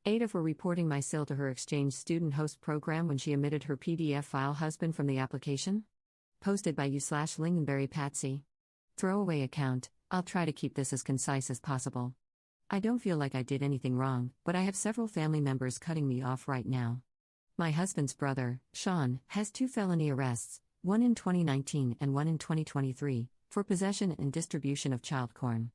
AITAH for reporting my SIL to her exchange student host program when she omitted her PDF file husband from the application? Posted by you/Lingonberry Patsy. Throwaway account. I'll try to keep this as concise as possible. I don't feel like I did anything wrong, but I have several family members cutting me off right now. My husband's brother, Sean, has 2 felony arrests, one in 2019 and one in 2023, for possession and distribution of child porn.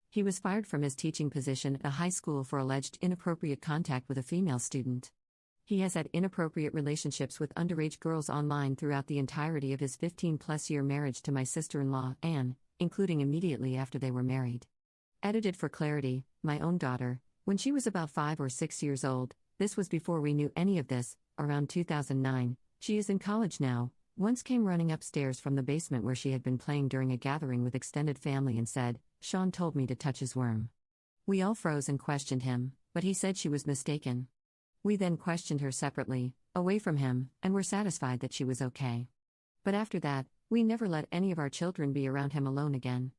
He was fired from his teaching position at a high school for alleged inappropriate contact with a female student. He has had inappropriate relationships with underage girls online throughout the entirety of his 15-plus-year marriage to my sister-in-law, Anne, including immediately after they were married. Edited for clarity, my own daughter, when she was about 5 or 6 years old, this was before we knew any of this, around 2009, she is in college now, once came running upstairs from the basement where she had been playing during a gathering with extended family and said, "Sean told me to touch his worm." We all froze and questioned him, but he said she was mistaken. We then questioned her separately, away from him, and were satisfied that she was okay. But after that, we never let any of our children be around him alone again.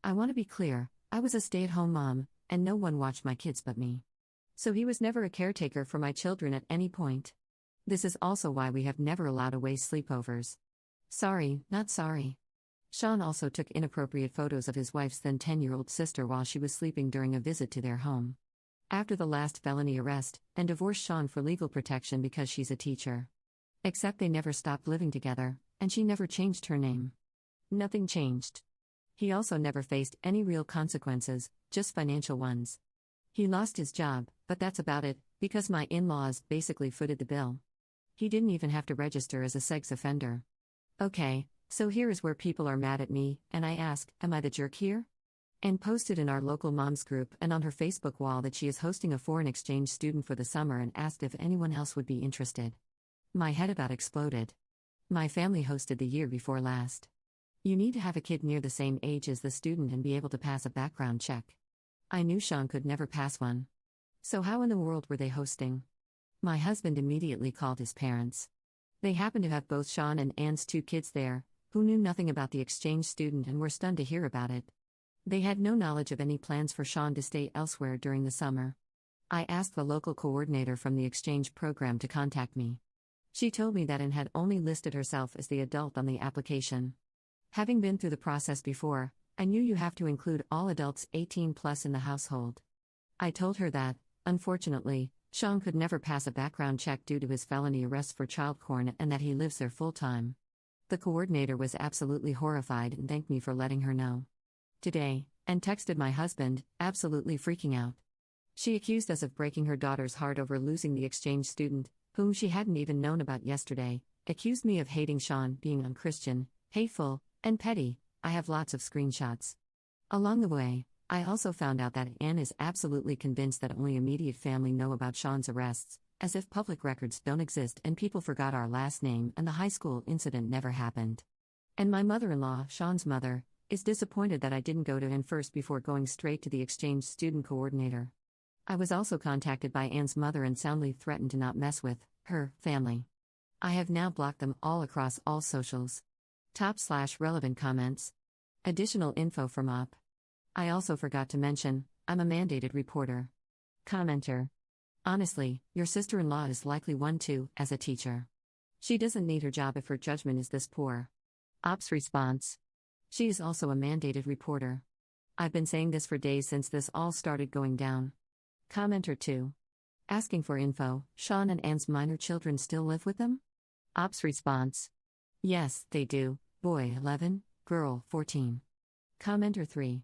I want to be clear, I was a stay-at-home mom, and no one watched my kids but me. So he was never a caretaker for my children at any point. This is also why we have never allowed away sleepovers. Sorry, not sorry. Sean also took inappropriate photos of his wife's then 10-year-old sister while she was sleeping during a visit to their home. After the last felony arrest, and divorced Sean for legal protection because she's a teacher. Except they never stopped living together, and she never changed her name. Nothing changed. He also never faced any real consequences, just financial ones. He lost his job, but that's about it, because my in-laws basically footed the bill. He didn't even have to register as a sex offender. Okay, so here is where people are mad at me, and I ask, am I the jerk here? And posted in our local moms group and on her Facebook wall that she is hosting a foreign exchange student for the summer and asked if anyone else would be interested. My head about exploded. My family hosted the year before last. You need to have a kid near the same age as the student and be able to pass a background check. I knew Sean could never pass one. So how in the world were they hosting? My husband immediately called his parents. They happened to have both Sean and Anne's 2 kids there, who knew nothing about the exchange student and were stunned to hear about it. They had no knowledge of any plans for Sean to stay elsewhere during the summer. I asked the local coordinator from the exchange program to contact me. She told me that Anne had only listed herself as the adult on the application. Having been through the process before, I knew you have to include all adults 18 plus in the household. I told her that, unfortunately, Sean could never pass a background check due to his felony arrests for child porn and that he lives there full-time. The coordinator was absolutely horrified and thanked me for letting her know. Today, and texted my husband, absolutely freaking out. She accused us of breaking her daughter's heart over losing the exchange student, whom she hadn't even known about yesterday, accused me of hating Sean, being unchristian, hateful, and petty. I have lots of screenshots. Along the way, I also found out that Anne is absolutely convinced that only immediate family know about Sean's arrests, as if public records don't exist and people forgot our last name and the high school incident never happened. And my mother-in-law, Sean's mother, is disappointed that I didn't go to Anne first before going straight to the exchange student coordinator. I was also contacted by Anne's mother and soundly threatened to not mess with her family. I have now blocked them all across all socials. /relevant comments. Additional info from Op. I also forgot to mention, I'm a mandated reporter. Commenter. Honestly, your sister-in-law is likely one too, as a teacher. She doesn't need her job if her judgment is this poor. Op's response. She is also a mandated reporter. I've been saying this for days since this all started going down. Commenter 2. Asking for info, Sean and Anne's minor children still live with them? Op's response. Yes, they do, boy 11, girl 14. Commenter 3.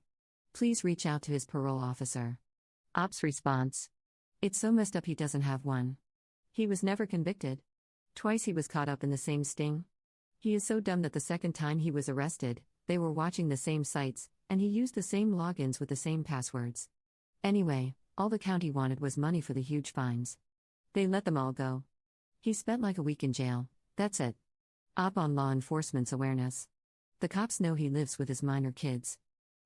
Please reach out to his parole officer. Op's response. It's so messed up he doesn't have one. He was never convicted. Twice he was caught up in the same sting. He is so dumb that the second time he was arrested, they were watching the same sites, and he used the same logins with the same passwords. Anyway, all the county wanted was money for the huge fines. They let them all go. He spent like a week in jail, that's it. Op on law enforcement's awareness. The cops know he lives with his minor kids.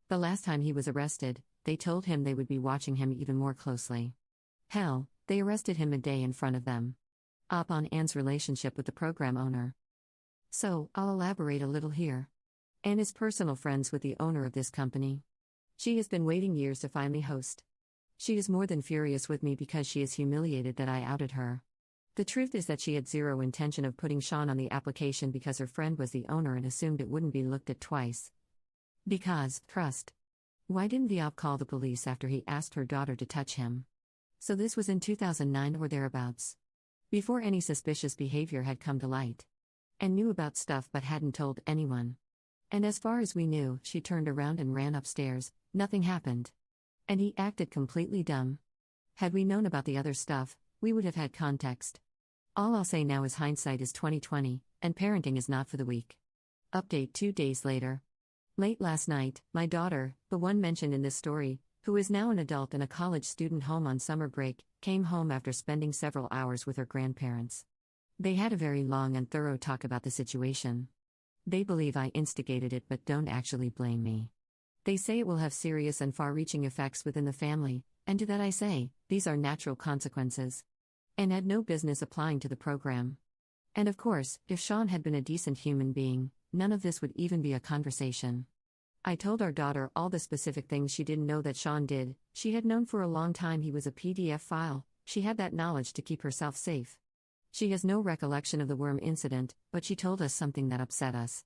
The last time he was arrested, they told him they would be watching him even more closely. Hell, they arrested him a day in front of them. Op on Anne's relationship with the program owner. So, I'll elaborate a little here. Anne is personal friends with the owner of this company. She has been waiting years to finally host. She is more than furious with me because she is humiliated that I outed her. The truth is that she had zero intention of putting Sean on the application because her friend was the owner and assumed it wouldn't be looked at twice. Because, trust. Why didn't the op call the police after he asked her daughter to touch him? So this was in 2009 or thereabouts. Before any suspicious behavior had come to light. And knew about stuff but hadn't told anyone. And as far as we knew, she turned around and ran upstairs, nothing happened. And he acted completely dumb. Had we known about the other stuff, we would have had context. All I'll say now is hindsight is 20/20, and parenting is not for the weak. Update 2 days later. Late last night, my daughter, the one mentioned in this story, who is now an adult in a college student home on summer break, came home after spending several hours with her grandparents. They had a very long and thorough talk about the situation. They believe I instigated it but don't actually blame me. They say it will have serious and far-reaching effects within the family, and to that I say, these are natural consequences. And had no business applying to the program. And of course, if Sean had been a decent human being, none of this would even be a conversation. I told our daughter all the specific things she didn't know that Sean did. She had known for a long time he was a PDF file, she had that knowledge to keep herself safe. She has no recollection of the worm incident, but she told us something that upset us.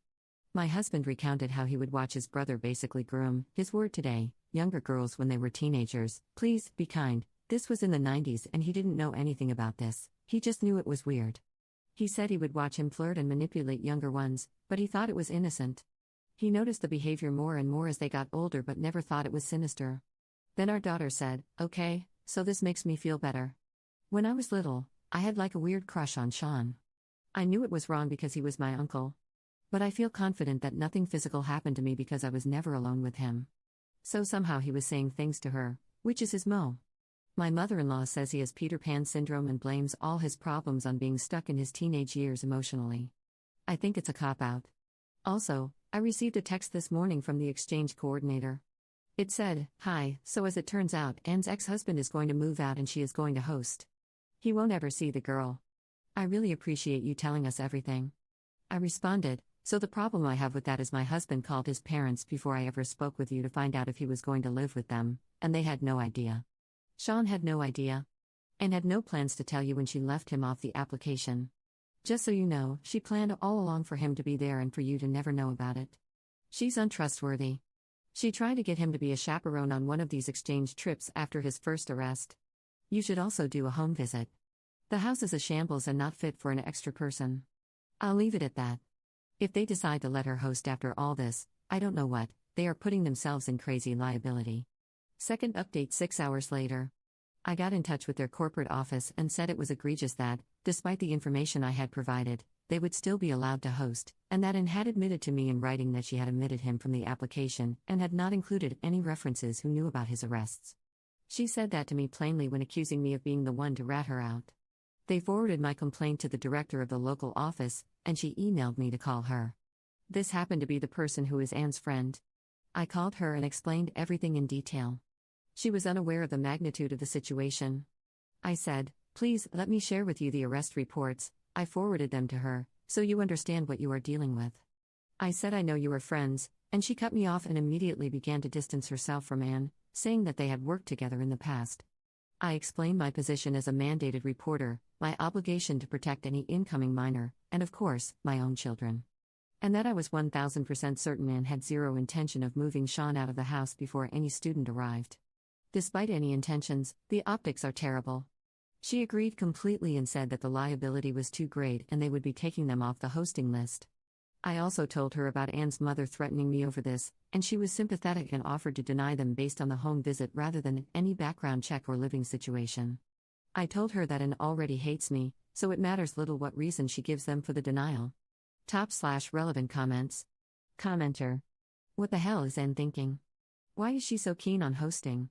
My husband recounted how he would watch his brother basically groom, his word today, younger girls when they were teenagers. Please, be kind. This was in the 90s and he didn't know anything about this, he just knew it was weird. He said he would watch him flirt and manipulate younger ones, but he thought it was innocent. He noticed the behavior more and more as they got older but never thought it was sinister. Then our daughter said, okay, so this makes me feel better. When I was little, I had like a weird crush on Sean. I knew it was wrong because he was my uncle. But I feel confident that nothing physical happened to me because I was never alone with him. So somehow he was saying things to her, which is his mo. My mother-in-law says he has Peter Pan syndrome and blames all his problems on being stuck in his teenage years emotionally. I think it's a cop-out. Also, I received a text this morning from the exchange coordinator. It said, "Hi, so as it turns out, Anne's ex-husband is going to move out and she is going to host. He won't ever see the girl. I really appreciate you telling us everything." I responded, "So the problem I have with that is my husband called his parents before I ever spoke with you to find out if he was going to live with them, and they had no idea. Sean had no idea. And had no plans to tell you when she left him off the application. Just so you know, she planned all along for him to be there and for you to never know about it. She's untrustworthy. She tried to get him to be a chaperone on one of these exchange trips after his first arrest. You should also do a home visit. The house is a shambles and not fit for an extra person. I'll leave it at that. If they decide to let her host after all this, I don't know what, they are putting themselves in crazy liability." Second update 6 hours later. I got in touch with their corporate office and said it was egregious that, despite the information I had provided, they would still be allowed to host, and that Anne had admitted to me in writing that she had omitted him from the application and had not included any references who knew about his arrests. She said that to me plainly when accusing me of being the one to rat her out. They forwarded my complaint to the director of the local office, and she emailed me to call her. This happened to be the person who is Anne's friend. I called her and explained everything in detail. She was unaware of the magnitude of the situation. I said, "Please let me share with you the arrest reports." I forwarded them to her, "so you understand what you are dealing with." I said I know you are friends, and she cut me off and immediately began to distance herself from Anne, saying that they had worked together in the past. I explained my position as a mandated reporter, my obligation to protect any incoming minor, and of course, my own children. And that I was 1000% certain Anne had zero intention of moving Sean out of the house before any student arrived. Despite any intentions, the optics are terrible. She agreed completely and said that the liability was too great and they would be taking them off the hosting list. I also told her about Anne's mother threatening me over this, and she was sympathetic and offered to deny them based on the home visit rather than any background check or living situation. I told her that Anne already hates me, so it matters little what reason she gives them for the denial. Top/relevant comments. Commenter. What the hell is Anne thinking? Why is she so keen on hosting?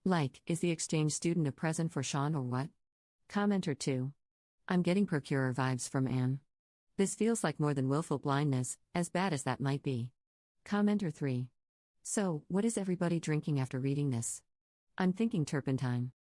Like, is the exchange student a present for Sean or what? Commenter 2. I'm getting procurer vibes from Anne. This feels like more than willful blindness, as bad as that might be. Commenter 3. So, what is everybody drinking after reading this? I'm thinking turpentine.